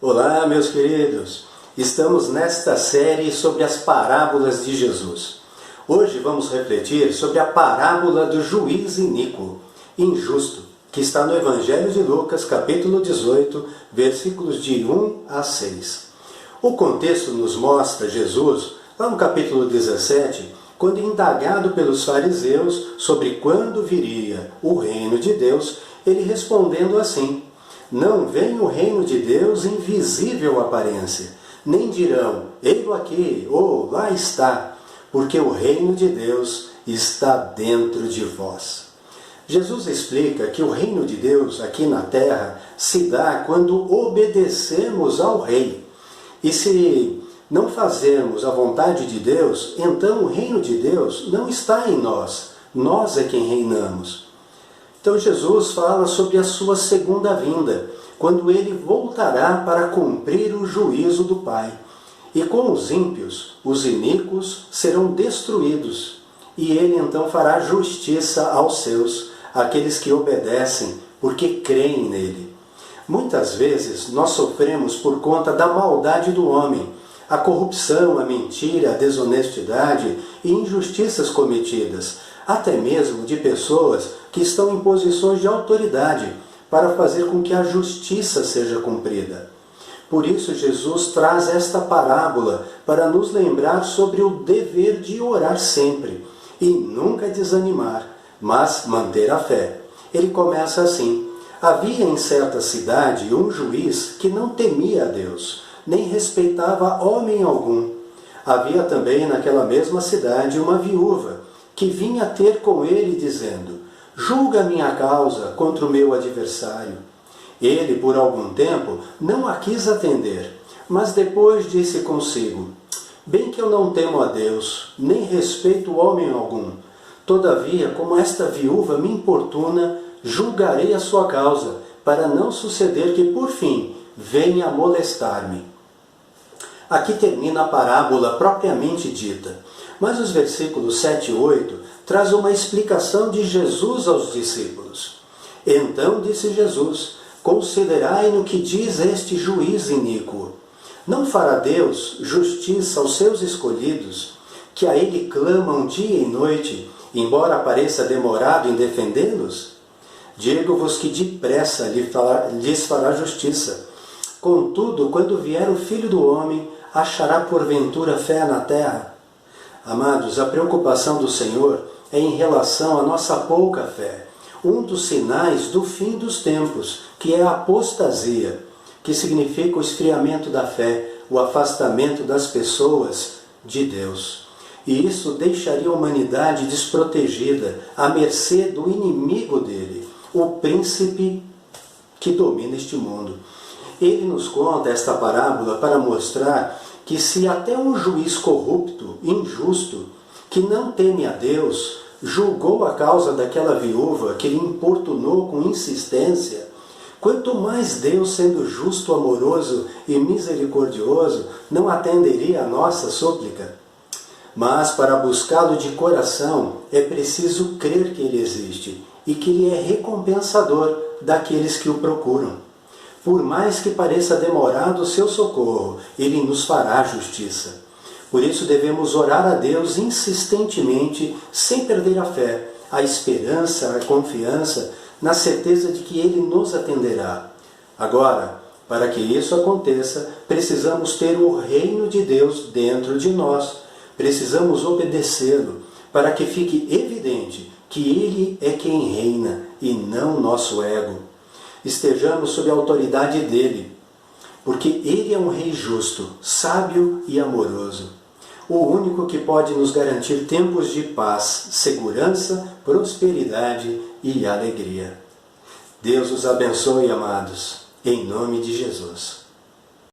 Olá, meus queridos! Estamos nesta série sobre as parábolas de Jesus. Hoje vamos refletir sobre a parábola do juiz iníquo, injusto, que está no Evangelho de Lucas, capítulo 18, versículos de 1 a 6. O contexto nos mostra Jesus, lá no capítulo 17, quando indagado pelos fariseus sobre quando viria o reino de Deus, ele respondendo assim: não vem o reino de Deus em visível aparência, nem dirão, ei-lo aqui, ou lá está, porque o reino de Deus está dentro de vós. Jesus explica que o reino de Deus aqui na terra se dá quando obedecemos ao rei. E se não fazermos a vontade de Deus, então o reino de Deus não está em nós. Nós é quem reinamos. Então Jesus fala sobre a sua segunda vinda, quando ele voltará para cumprir o juízo do Pai. E com os ímpios, os iníquos serão destruídos. E ele então fará justiça aos seus, aqueles que obedecem, porque creem nele. Muitas vezes nós sofremos por conta da maldade do homem, a corrupção, a mentira, a desonestidade e injustiças cometidas, até mesmo de pessoas que estão em posições de autoridade para fazer com que a justiça seja cumprida. Por isso Jesus traz esta parábola para nos lembrar sobre o dever de orar sempre e nunca desanimar, mas manter a fé. Ele começa assim: havia em certa cidade um juiz que não temia a Deus, nem respeitava homem algum. Havia também naquela mesma cidade uma viúva, que vinha ter com ele dizendo: julga minha causa contra o meu adversário. Ele, por algum tempo, não a quis atender, mas depois disse consigo: bem que eu não temo a Deus, nem respeito homem algum. Todavia, como esta viúva me importuna, julgarei a sua causa, para não suceder que, por fim, venha a molestar-me. Aqui termina a parábola propriamente dita, mas os versículos 7 e 8 traz uma explicação de Jesus aos discípulos. Então disse Jesus: considerai no que diz este juiz iníquo. Não fará Deus justiça aos seus escolhidos, que a ele clamam dia e noite, embora pareça demorado em defendê-los? Digo-vos que depressa lhes fará justiça. Contudo, quando vier o Filho do Homem, achará porventura fé na terra? Amados, a preocupação do Senhor é em relação à nossa pouca fé. Um dos sinais do fim dos tempos, que é a apostasia, que significa o esfriamento da fé, o afastamento das pessoas de Deus. E isso deixaria a humanidade desprotegida, à mercê do inimigo dele, o príncipe que domina este mundo. Ele nos conta esta parábola para mostrar que se até um juiz corrupto, injusto, que não teme a Deus, julgou a causa daquela viúva que lhe importunou com insistência, quanto mais Deus, sendo justo, amoroso e misericordioso, não atenderia a nossa súplica? Mas para buscá-lo de coração é preciso crer que ele existe e que ele é recompensador daqueles que o procuram. Por mais que pareça demorado o seu socorro, ele nos fará justiça. Por isso devemos orar a Deus insistentemente, sem perder a fé, a esperança, a confiança, na certeza de que ele nos atenderá. Agora, para que isso aconteça, precisamos ter o reino de Deus dentro de nós. Precisamos obedecê-lo, para que fique evidente que ele é quem reina e não nosso ego. Estejamos sob a autoridade dele, porque ele é um rei justo, sábio e amoroso, o único que pode nos garantir tempos de paz, segurança, prosperidade e alegria. Deus os abençoe, amados, em nome de Jesus.